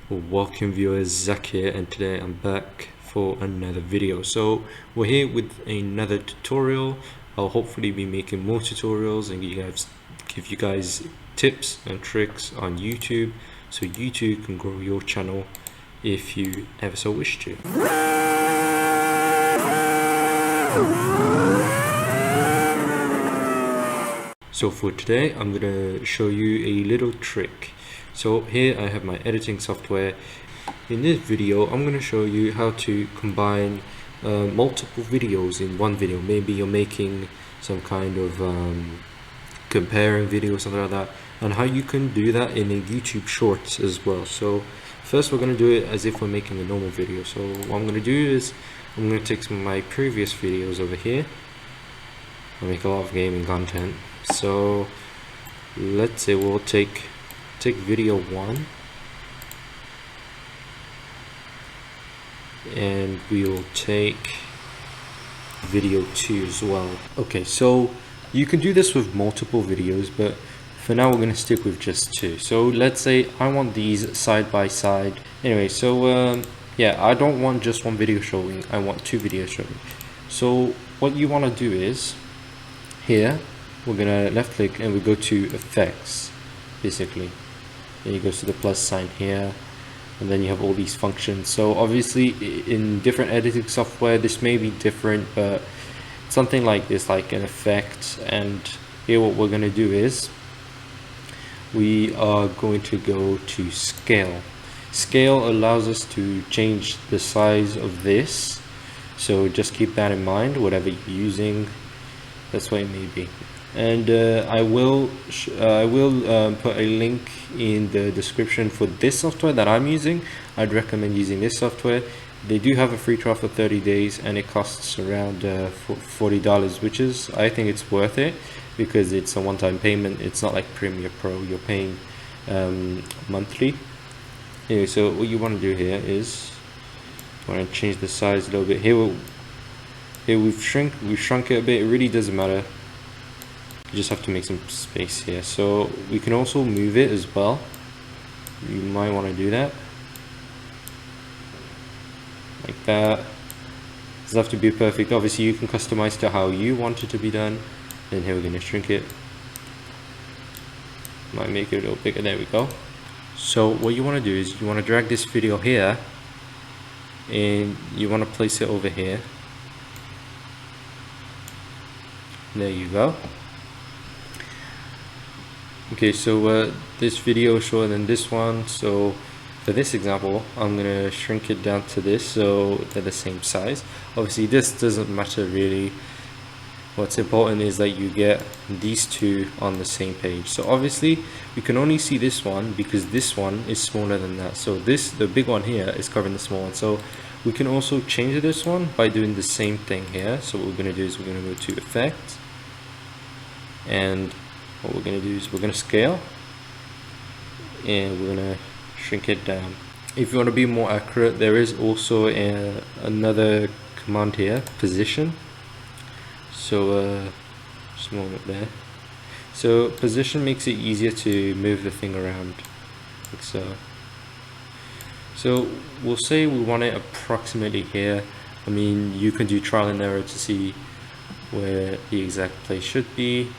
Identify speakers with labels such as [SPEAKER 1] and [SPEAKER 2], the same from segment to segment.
[SPEAKER 1] Welcome viewers, Zach here, and today I'm back for another video. So we're here with another tutorial. I'll hopefully be making more tutorials and give you guys tips and tricks on YouTube so you too can grow your channel if you ever so wish to. So for today I'm gonna show you a little trick. So here I have my editing software. In this video I'm going to show you how to combine multiple videos in one video. Maybe you're making some kind of comparing video, something like that, and how you can do that in a YouTube Shorts as well. So first we're going to do it as if we're making a normal video. So what I'm going to do is I'm going to take some of my previous videos over here. I make a lot of gaming content, so let's say we'll take video 1 and we'll take video 2 as well. Okay, so you can do this with multiple videos, but for now we're going to stick with just 2. So let's say I want these side by side. Anyway, so yeah, I don't want just one video showing, I want 2 videos showing. So what you want to do is here we're going to left click and we go to effects, basically. Then you go to the plus sign here, and then you have all these functions. So obviously in different editing software this may be different, but something like this, like an effect. And here what we're going to do is we are going to go to scale. Scale allows us to change the size of this, so just keep that in mind whatever you're using. That's what it may be. And I will put a link in the description for this software that I'm using. I'd recommend using this software. They do have a free trial for 30 days and it costs around $40, which is, I think it's worth it because it's a one-time payment. It's not like Premiere Pro, you're paying monthly. Anyway, so what you want to do here is you want to change the size a little bit. Here we've shrunk it a bit. It really doesn't matter. You just have to make some space here. So we can also move it as well. You might want to do that like that. Doesn't have to be perfect. Obviously you can customize to how you want it to be done. And here we're going to shrink it. Might make it a little bigger. There we go. So what you want to do is you want to drag this video here and you want to place it over here. There you go. Okay, so this video is shorter than this one, so for this example I'm gonna shrink it down to this so they're the same size. Obviously this doesn't matter really. What's important is that you get these two on the same page. So obviously we can only see this one because this one is smaller than that. So the big one here is covering the small one. So we can also change this one by doing the same thing here. So what we're gonna do is we're gonna go to effect, and what we're going to do is we're going to scale and we're going to shrink it down. If you want to be more accurate, there is also another command here, position. So just a moment there. So position makes it easier to move the thing around like so. So we'll say we want it approximately here. I mean, you can do trial and error to see where the exact place should be.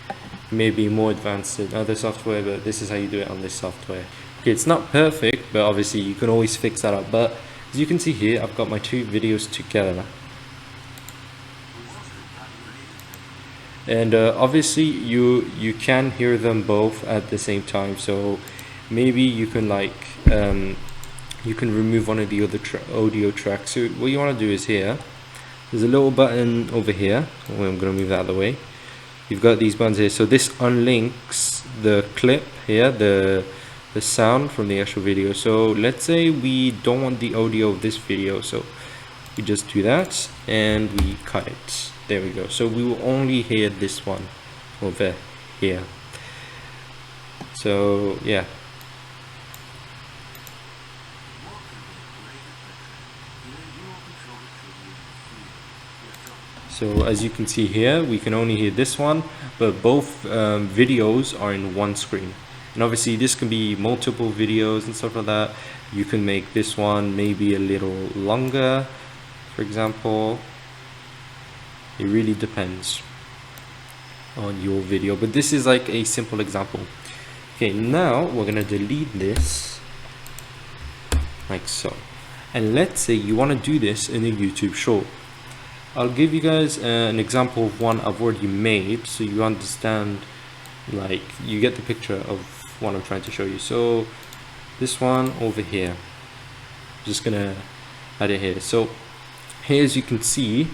[SPEAKER 1] Maybe more advanced in other software, but this is how you do it on this software. Okay, it's not perfect, but obviously you can always fix that up. But as you can see here, I've got my 2 videos together, and obviously you can hear them both at the same time. So maybe you can you can remove one of the other audio tracks. So what you want to do is here, there's a little button over here. I'm going to move that out of the way. You've got these buttons here, so this unlinks the clip here, the sound from the actual video. So let's say we don't want the audio of this video, so we just do that and we cut it. There we go. So we will only hear this one over here. So yeah. So as you can see here, we can only hear this one, but both videos are in one screen. And obviously this can be multiple videos and stuff like that. You can make this one maybe a little longer, for example. It really depends on your video, but this is like a simple example. Okay, now we're gonna delete this like so, and let's say you want to do this in a YouTube short. I'll give you guys an example of one I've already made, so you understand, like you get the picture of what I'm trying to show you. So this one over here, just gonna add it here. So here, as you can see,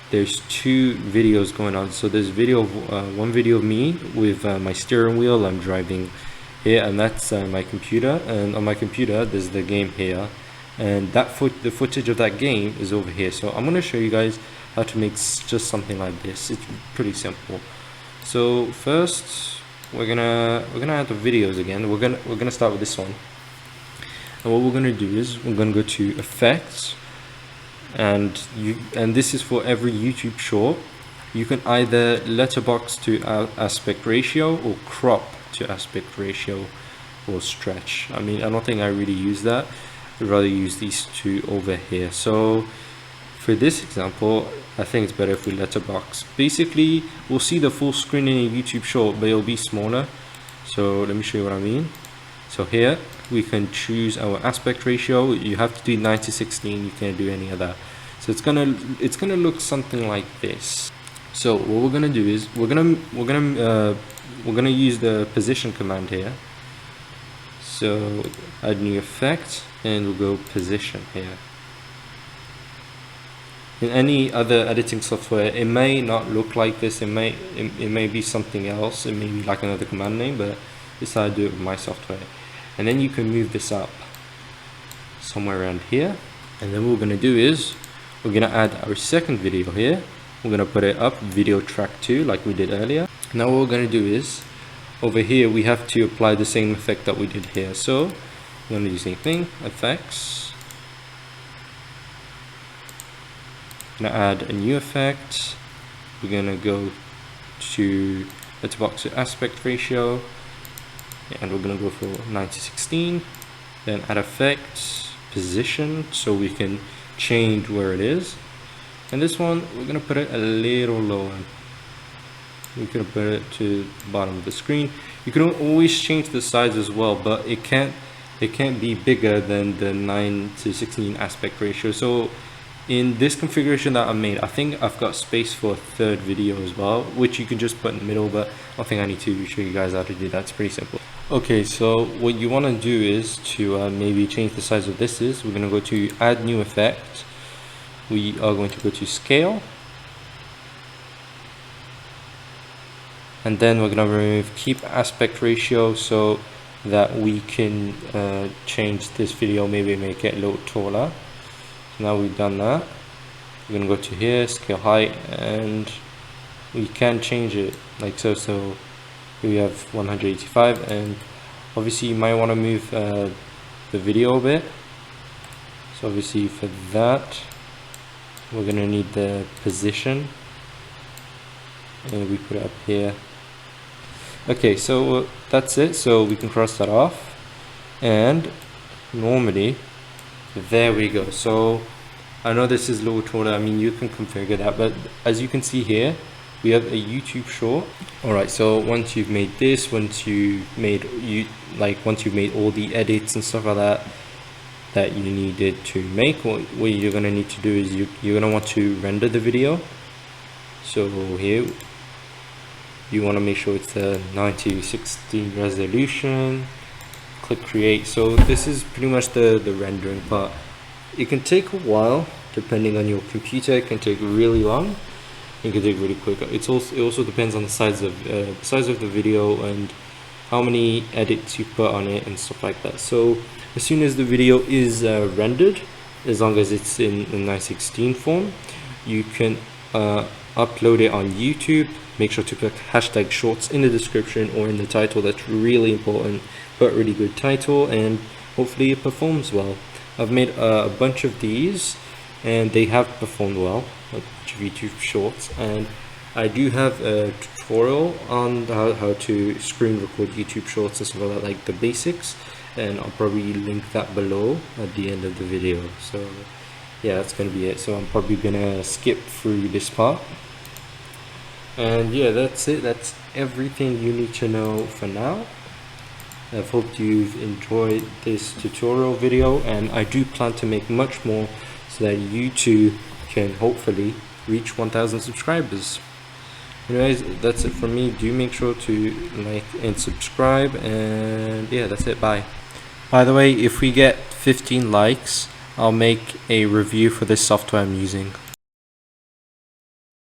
[SPEAKER 1] there's two videos going on. So there's one video of me with my steering wheel. I'm driving here, and that's my computer, and on my computer there's the game here, and the footage of that game is over here. So I'm going to show you guys how to make just something like this. It's pretty simple. So first we're gonna add the videos again. We're gonna start with this one, and what we're gonna do is we're gonna go to effects, and this is for every YouTube short. You can either letterbox to aspect ratio or crop to aspect ratio or stretch. I mean, I don't think I really use that. I'd rather use these two over here. So for this example, I think it's better if we letterbox. Basically, we'll see the full screen in a YouTube short, but it'll be smaller. So let me show you what I mean. So here we can choose our aspect ratio. You have to do 9:16. You can't do any other. So it's gonna look something like this. So what we're gonna do is we're gonna use the position command here. So add new effect, and we'll go position here. In any other editing software, it may not look like this. It may be something else. It may be like another command name, but this is how I do it with my software. And then you can move this up somewhere around here. And then what we're gonna do is we're gonna add our second video here. We're gonna put it up, video track 2, like we did earlier. Now what we're gonna do is over here we have to apply the same effect that we did here. So we're gonna do the same thing, effects. I'm gonna add a new effect. We're gonna go to letterbox to aspect ratio, and we're gonna go for 9:16. Then add effects, position, so we can change where it is. And this one we're gonna put it a little lower. We're gonna put it to the bottom of the screen. You can always change the size as well, but it can't be bigger than the 9:16 aspect ratio. So in this configuration that I made, I think I've got space for a third video as well, which you can just put in the middle, but I think I need to show you guys how to do that. It's pretty simple. Okay, so what you want to do is to maybe change the size of this. We're going to go to add new effect. We are going to go to scale, and then we're going to remove keep aspect ratio so that we can change this video, maybe make it a little taller. So now we've done that, we're going to go to here, scale height, and we can change it like so. So here we have 185, and obviously you might want to move the video a bit. So obviously for that we're going to need the position, and we put it up here. Okay, so that's it. So we can cross that off, and normally there we go. So I know this is a little taller. I mean, you can configure that, but as you can see here, we have a YouTube short. All right, so once you've made this, once you've made all the edits and stuff like that you needed to make, what you're going to need to do is you're going to want to render the video. So here you want to make sure it's the 9:16 resolution. Click create. So this is pretty much the rendering part. It can take a while depending on your computer. It can take really long. It can take really quick. It also depends on the size of the video and how many edits you put on it and stuff like that. So as soon as the video is rendered, as long as it's in 9:16 form, you can upload it on YouTube. Make sure to put hashtag shorts in the description or in the title. That's really important. Put a really good title, and hopefully it performs well. I've made a bunch of these, and they have performed well, a bunch of YouTube shorts, and I do have a tutorial on how to screen record YouTube shorts and stuff like that, like the basics, and I'll probably link that below at the end of the video. So yeah, that's gonna be it. So I'm probably gonna skip through this part, and yeah, that's it. That's everything you need to know for now. I hope you've enjoyed this tutorial video, and I do plan to make much more so that you too can hopefully reach 1,000 subscribers. Anyways, that's it from me. Do make sure to like and subscribe, and yeah, that's it. Bye. By the way, if we get 15 likes, I'll make a review for this software I'm using.